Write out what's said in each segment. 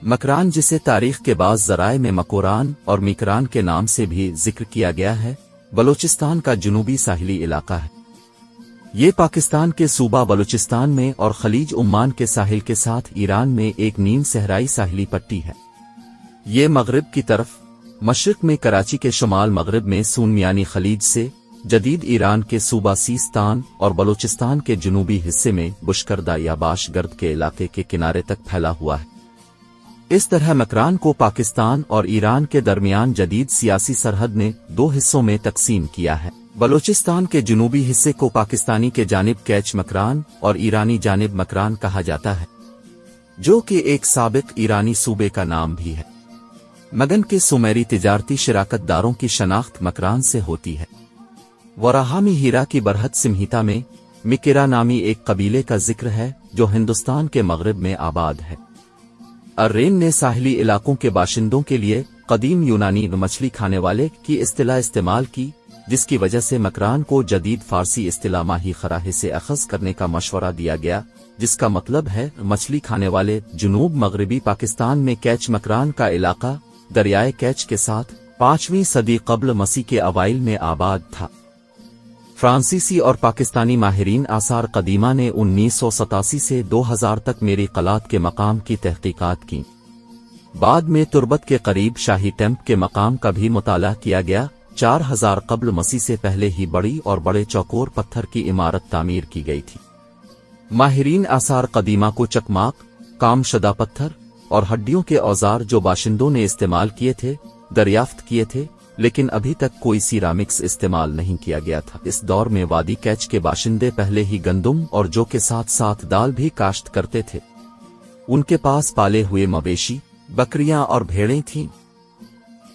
مکران، جسے تاریخ کے بعض ذرائع میں مکوران اور میکران کے نام سے بھی ذکر کیا گیا ہے، بلوچستان کا جنوبی ساحلی علاقہ ہے۔ یہ پاکستان کے صوبہ بلوچستان میں اور خلیج عمان کے ساحل کے ساتھ ایران میں ایک نیم صحرائی ساحلی پٹی ہے۔ یہ مغرب کی طرف، مشرق میں کراچی کے شمال مغرب میں سون خلیج سے، جدید ایران کے صوبہ سیستان اور بلوچستان کے جنوبی حصے میں بشکردہ یا باش گرد کے علاقے کے کنارے تک پھیلا ہوا ہے۔ اس طرح مکران کو پاکستان اور ایران کے درمیان جدید سیاسی سرحد نے دو حصوں میں تقسیم کیا ہے۔ بلوچستان کے جنوبی حصے کو پاکستانی کے جانب کیچ مکران اور ایرانی جانب مکران کہا جاتا ہے، جو کہ ایک سابق ایرانی صوبے کا نام بھی ہے۔ مگن کے سومیری تجارتی شراکت داروں کی شناخت مکران سے ہوتی ہے۔ وراہامی ہیرا کی برہت سمہیتا میں مکرا نامی ایک قبیلے کا ذکر ہے جو ہندوستان کے مغرب میں آباد ہے۔ ارین نے ساحلی علاقوں کے باشندوں کے لیے قدیم یونانی مچھلی کھانے والے کی اصطلاح استعمال کی، جس کی وجہ سے مکران کو جدید فارسی اصطلاح ماہی خراہ سے اخذ کرنے کا مشورہ دیا گیا، جس کا مطلب ہے مچھلی کھانے والے۔ جنوب مغربی پاکستان میں کیچ مکران کا علاقہ دریائے کیچ کے ساتھ 5ویں صدی قبل مسیح کے اوائل میں آباد تھا۔ فرانسیسی اور پاکستانی ماہرین آثار قدیمہ نے 1987 سے 2000 تک میری قلعت کے مقام کی تحقیقات کی۔ بعد میں تربت کے قریب شاہی ٹیمپ کے مقام کا بھی مطالعہ کیا گیا۔ 4000 قبل مسیح سے پہلے ہی بڑی اور بڑے چوکور پتھر کی عمارت تعمیر کی گئی تھی۔ ماہرین آثار قدیمہ کو چکماق، کام شدہ پتھر اور ہڈیوں کے اوزار جو باشندوں نے استعمال کیے تھے دریافت کیے تھے، لیکن ابھی تک کوئی سیرامکس استعمال نہیں کیا گیا تھا۔ اس دور میں وادی کیچ کے باشندے پہلے ہی گندم اور جو کے ساتھ ساتھ دال بھی کاشت کرتے تھے۔ ان کے پاس پالے ہوئے مویشی، بکریاں اور بھیڑیں تھیں۔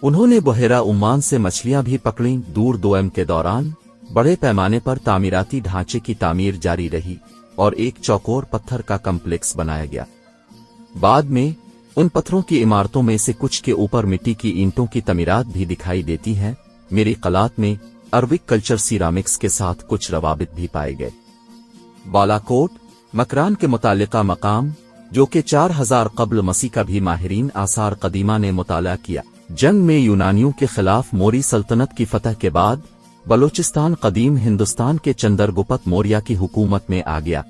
انہوں نے بحیرہ عمان سے مچھلیاں بھی پکڑیں۔ دور دوئم کے دوران بڑے پیمانے پر تعمیراتی ڈھانچے کی تعمیر جاری رہی اور ایک چوکور پتھر کا کمپلیکس بنایا گیا۔ بعد میں ان پتھروں کی عمارتوں میں سے کچھ کے اوپر مٹی کی اینٹوں کی تعمیرات بھی دکھائی دیتی ہیں۔ میری قلعت میں عربک کلچر سیرامکس کے ساتھ کچھ روابط بھی پائے گئے۔ بالاکوٹ، مکران کے متعلقہ مقام، جو کہ 4000 قبل مسیح کا بھی ماہرین آثار قدیمہ نے مطالعہ کیا۔ جنگ میں یونانیوں کے خلاف موری سلطنت کی فتح کے بعد بلوچستان قدیم ہندوستان کے چندرگپت موریہ کی حکومت میں آ گیا۔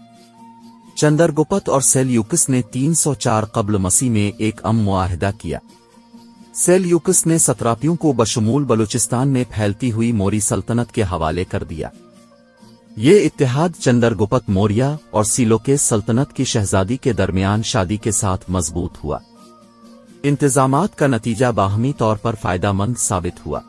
چندرگپت اور سیلیوکس نے 304 قبل مسیح میں ایک معاہدہ کیا۔ سیلیوکس نے ستراپیوں کو بشمول بلوچستان میں پھیلتی ہوئی موری سلطنت کے حوالے کر دیا۔ یہ اتحاد چندرگپت موریہ اور سیلوکیس سلطنت کی شہزادی کے درمیان شادی کے ساتھ مضبوط ہوا۔ انتظامات کا نتیجہ باہمی طور پر فائدہ مند ثابت ہوا۔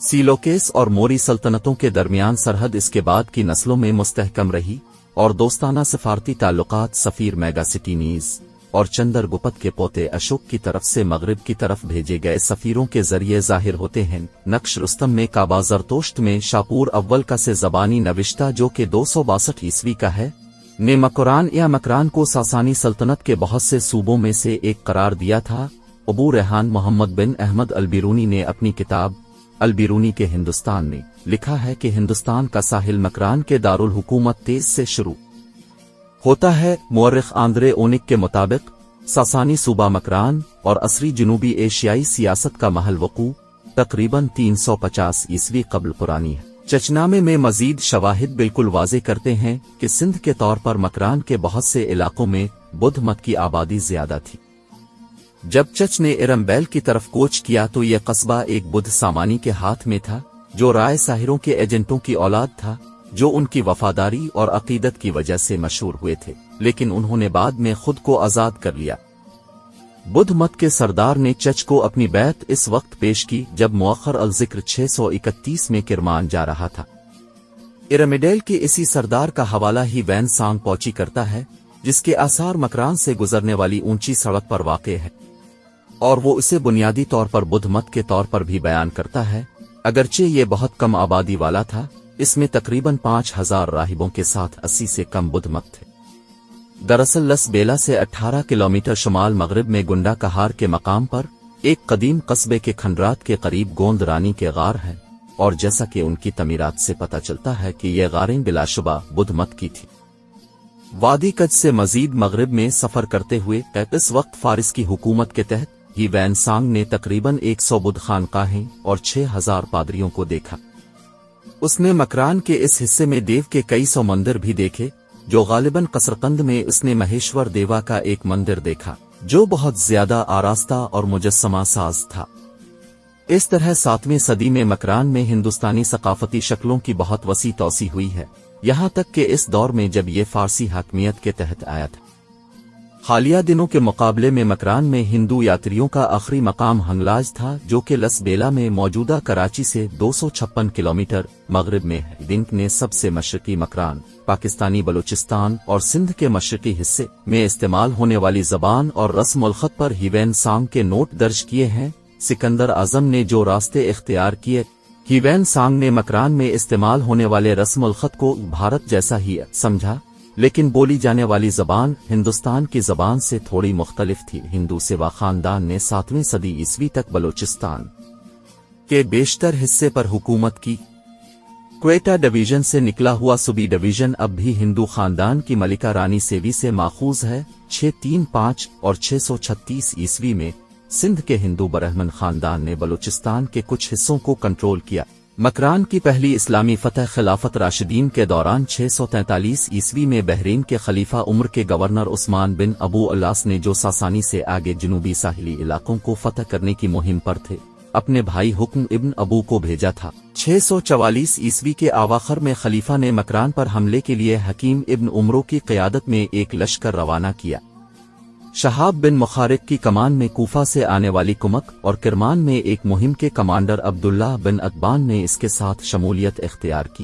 سیلوکیس اور موری سلطنتوں کے درمیان سرحد اس کے بعد کی نسلوں میں مستحکم رہی اور دوستانہ سفارتی تعلقات سفیر میگاسٹینیز اور چندرگپت کے پوتے اشوک کی طرف سے مغرب کی طرف بھیجے گئے سفیروں کے ذریعے ظاہر ہوتے ہیں۔ نقش رستم میں کعبہ زرتشت میں شاپور اول کا سے زبانی نوشتہ جو کہ 262 عیسوی کا ہے، نے مکران یا مکران کو ساسانی سلطنت کے بہت سے صوبوں میں سے ایک قرار دیا تھا۔ ابو ریحان محمد بن احمد البیرونی نے اپنی کتاب البیرونی کے ہندوستان میں لکھا ہے کہ ہندوستان کا ساحل مکران کے دارالحکومت تیز سے شروع ہوتا ہے۔ مورخ آندرے اونک کے مطابق ساسانی صوبہ مکران اور عصری جنوبی ایشیائی سیاست کا محل وقوع تقریباً 350 عیسوی قبل پرانی ہے۔ چچنامے میں مزید شواہد بالکل واضح کرتے ہیں کہ سندھ کے طور پر مکران کے بہت سے علاقوں میں بدھ مت کی آبادی زیادہ تھی۔ جب چچ نے ارمبیل کی طرف کوچ کیا تو یہ قصبہ ایک بدھ سامانی کے ہاتھ میں تھا، جو رائے ساحروں کے ایجنٹوں کی اولاد تھا، جو ان کی وفاداری اور عقیدت کی وجہ سے مشہور ہوئے تھے، لیکن انہوں نے بعد میں خود کو آزاد کر لیا۔ بدھ مت کے سردار نے چچ کو اپنی بیعت اس وقت پیش کی جب مؤخر الذکر 631 میں کرمان جا رہا تھا۔ ارمیڈیل کے اسی سردار کا حوالہ ہی وین سانگ پوچی کرتا ہے، جس کے آثار مکران سے گزرنے والی اونچی سڑک پر واقع ہے، اور وہ اسے بنیادی طور پر بدھ مت کے طور پر بھی بیان کرتا ہے، اگرچہ یہ بہت کم آبادی والا تھا۔ اس میں تقریباً 5000 راہبوں کے ساتھ 80 سے کم بدھ مت تھے۔ دراصل لس بیلا سے 18 کلومیٹر شمال مغرب میں گنڈا کہار کے مقام پر ایک قدیم قصبے کے کھنڈرات کے قریب گوند رانی کے غار ہیں، اور جیسا کہ ان کی تعمیرات سے پتہ چلتا ہے کہ یہ غاریں بلا شبہ بدھ مت کی تھی۔ وادی کج سے مزید مغرب میں سفر کرتے ہوئے اس وقت فارس کی حکومت کے تحت ہیوین سانگ نے تقریباً 100 بدھ خانقاہیں اور 6000 پادریوں کو دیکھا۔ اس نے مکران کے اس حصے میں دیو کے کئی سو مندر بھی دیکھے، جو غالباً قصرقند میں اس نے مہیشور دیوا کا ایک مندر دیکھا جو بہت زیادہ آراستہ اور مجسمہ ساز تھا۔ اس طرح 7ویں صدی میں مکران میں ہندوستانی ثقافتی شکلوں کی بہت وسیع توسیع ہوئی ہے، یہاں تک کہ اس دور میں جب یہ فارسی حاکمیت کے تحت آیا تھا۔ حالیہ دنوں کے مقابلے میں مکران میں ہندو یاتریوں کا آخری مقام ہنگلاج تھا، جو کہ لس بیلا میں موجودہ کراچی سے 256 کلومیٹر مغرب میں ہے۔ دن نے سب سے مشرقی مکران، پاکستانی بلوچستان اور سندھ کے مشرقی حصے میں استعمال ہونے والی زبان اور رسم الخط پر ہیوین سانگ کے نوٹ درج کیے ہیں۔ سکندر اعظم نے جو راستے اختیار کیے، ہیوین سانگ نے مکران میں استعمال ہونے والے رسم الخط کو بھارت جیسا ہی سمجھا، لیکن بولی جانے والی زبان ہندوستان کی زبان سے تھوڑی مختلف تھی۔ ہندو سیوا خاندان نے 7ویں صدی عیسوی تک بلوچستان کے بیشتر حصے پر حکومت کی۔ کوئٹہ ڈویژن سے نکلا ہوا صوبی ڈویژن اب بھی ہندو خاندان کی ملکہ رانی سیوی سے ماخوذ ہے۔ 635 اور 636 عیسوی میں سندھ کے ہندو برہمن خاندان نے بلوچستان کے کچھ حصوں کو کنٹرول کیا۔ مکران کی پہلی اسلامی فتح خلافت راشدین کے دوران 643 عیسوی میں بحرین کے خلیفہ عمر کے گورنر عثمان بن ابو الاس نے جو ساسانی سے آگے جنوبی ساحلی علاقوں کو فتح کرنے کی مہم پر تھے، اپنے بھائی حکم ابن ابو کو بھیجا تھا۔ 644 عیسوی کے اواخر میں خلیفہ نے مکران پر حملے کے لیے حکیم ابن عمرو کی قیادت میں ایک لشکر روانہ کیا۔ شہاب بن مخارق کی کمان میں کوفہ سے آنے والی کمک اور کرمان میں ایک مہم کے کمانڈر عبداللہ بن اتبان نے اس کے ساتھ شمولیت اختیار کی۔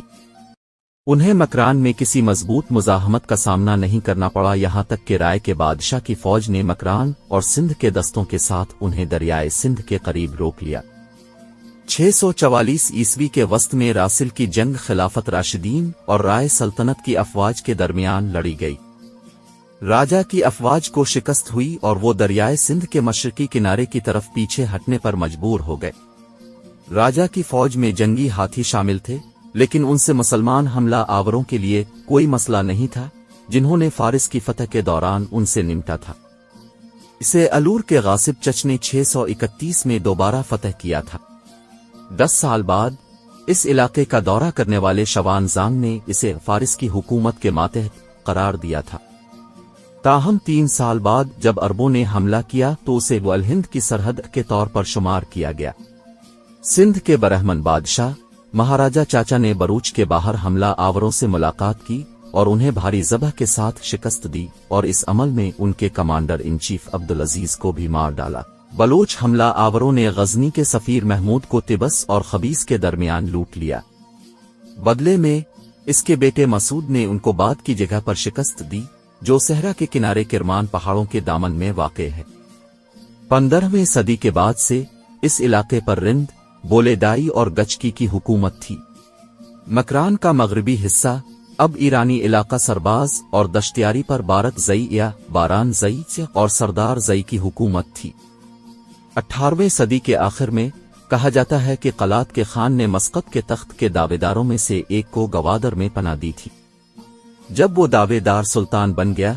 انہیں مکران میں کسی مضبوط مزاحمت کا سامنا نہیں کرنا پڑا، یہاں تک کہ رائے کے بادشاہ کی فوج نے مکران اور سندھ کے دستوں کے ساتھ انہیں دریائے سندھ کے قریب روک لیا۔ 644 عیسوی کے وسط میں راسل کی جنگ خلافت راشدین اور رائے سلطنت کی افواج کے درمیان لڑی گئی۔ راجہ کی افواج کو شکست ہوئی اور وہ دریائے سندھ کے مشرقی کنارے کی طرف پیچھے ہٹنے پر مجبور ہو گئے۔ راجہ کی فوج میں جنگی ہاتھی شامل تھے، لیکن ان سے مسلمان حملہ آوروں کے لیے کوئی مسئلہ نہیں تھا، جنہوں نے فارس کی فتح کے دوران ان سے نمٹا تھا۔ اسے الور کے غاصب چچ نے 631 میں دوبارہ فتح کیا تھا۔ 10 سال بعد اس علاقے کا دورہ کرنے والے شوان زانگ نے اسے فارس کی حکومت کے ماتحت قرار دیا تھا۔ تاہم 3 سال بعد جب عربوں نے حملہ کیا تو اسے والہند کی سرحد کے طور پر شمار کیا گیا۔ سندھ کے برہمن بادشاہ مہاراجہ چاچا نے بروچ کے باہر حملہ آوروں سے ملاقات کی اور انہیں بھاری ذبح کے ساتھ شکست دی، اور اس عمل میں ان کے کمانڈر ان چیف عبدالعزیز کو بھی مار ڈالا۔ بلوچ حملہ آوروں نے غزنی کے سفیر محمود کو تبس اور خبیث کے درمیان لوٹ لیا۔ بدلے میں اس کے بیٹے مسعود نے ان کو بعد کی جگہ پر شکست دی، جو صحرا کے کنارے کرمان پہاڑوں کے دامن میں واقع ہے۔ 15ویں صدی کے بعد سے اس علاقے پر رند، بولے ڈائی اور گچکی کی حکومت تھی۔ مکران کا مغربی حصہ اب ایرانی علاقہ سرباز اور دشتیاری پر بارک زئی یا باران زئی اور سردار زئی کی حکومت تھی۔ 18ویں صدی کے آخر میں کہا جاتا ہے کہ قلات کے خان نے مسقط کے تخت کے دعویداروں میں سے ایک کو گوادر میں پناہ دی تھی۔ جب وہ دعوے دار سلطان بن گیا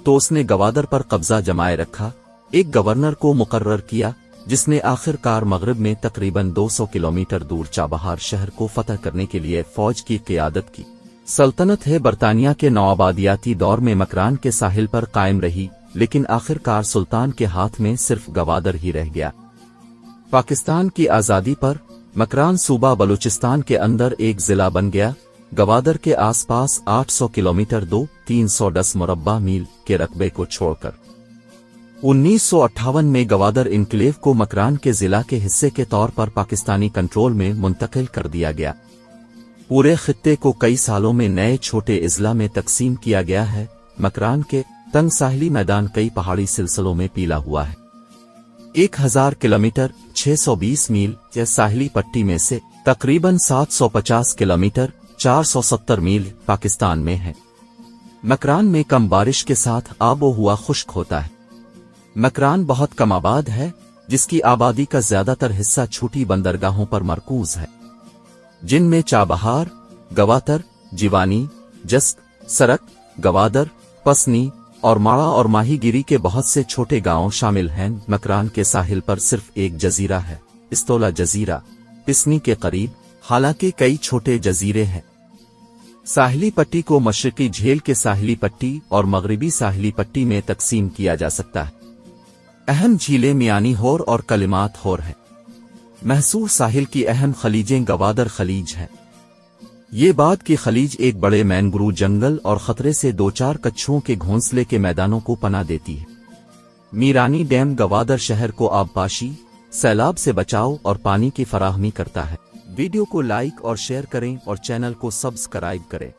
تو اس نے گوادر پر قبضہ جمائے رکھا، ایک گورنر کو مقرر کیا جس نے آخر کار مغرب میں تقریباً 200 کلومیٹر دور چابہار شہر کو فتح کرنے کے لیے فوج کی قیادت کی۔ سلطنت برطانیہ کے نوآبادیاتی دور میں مکران کے ساحل پر قائم رہی، لیکن آخر کار سلطان کے ہاتھ میں صرف گوادر ہی رہ گیا۔ پاکستان کی آزادی پر مکران صوبہ بلوچستان کے اندر ایک ضلع بن گیا۔ گوادر کے آس پاس 800 کلومیٹر 310 مربع میل کے رقبے کو چھوڑ کر 1958 میں گوادر انکلیو کو مکران کے ضلع کے حصے کے طور پر پاکستانی کنٹرول میں منتقل کر دیا گیا۔ پورے خطے کو کئی سالوں میں نئے چھوٹے اضلاع میں تقسیم کیا گیا ہے۔ مکران کے تنگ ساحلی میدان کئی پہاڑی سلسلوں میں پیلا ہوا ہے۔ 1000 کلومیٹر 620 میل یا ساحلی پٹی میں سے تقریباً 750 کلومیٹر 470 میل پاکستان میں ہے۔ مکران میں کم بارش کے ساتھ آب و ہوا خشک ہوتا ہے۔ مکران بہت کم آباد ہے، جس کی آبادی کا زیادہ تر حصہ چھوٹی بندرگاہوں پر مرکوز ہے، جن میں چابہار، گواتر، جیوانی، جسک، سرک، گوادر، پسنی اور ماڑا اور ماہی گیری کے بہت سے چھوٹے گاؤں شامل ہیں۔ مکران کے ساحل پر صرف ایک جزیرہ ہے، استولا جزیرہ، پسنی کے قریب، حالانکہ کئی چھوٹے جزیرے ہیں۔ ساحلی پٹی کو مشرقی جھیل کے ساحلی پٹی اور مغربی ساحلی پٹی میں تقسیم کیا جا سکتا ہے۔ اہم جھیلیں میانی ہور اور کلمات ہور ہیں۔ محصور ساحل کی اہم خلیجیں گوادر خلیج ہیں۔ یہ بعد کی خلیج ایک بڑے مینگروو جنگل اور خطرے سے دوچار کچھوؤں کے گھونسلے کے میدانوں کو پناہ دیتی ہے۔ میرانی ڈیم گوادر شہر کو آبپاشی، سیلاب سے بچاؤ اور پانی کی فراہمی کرتا ہے۔ ویڈیو کو لائک اور شیئر کریں اور چینل کو سبسکرائب کریں۔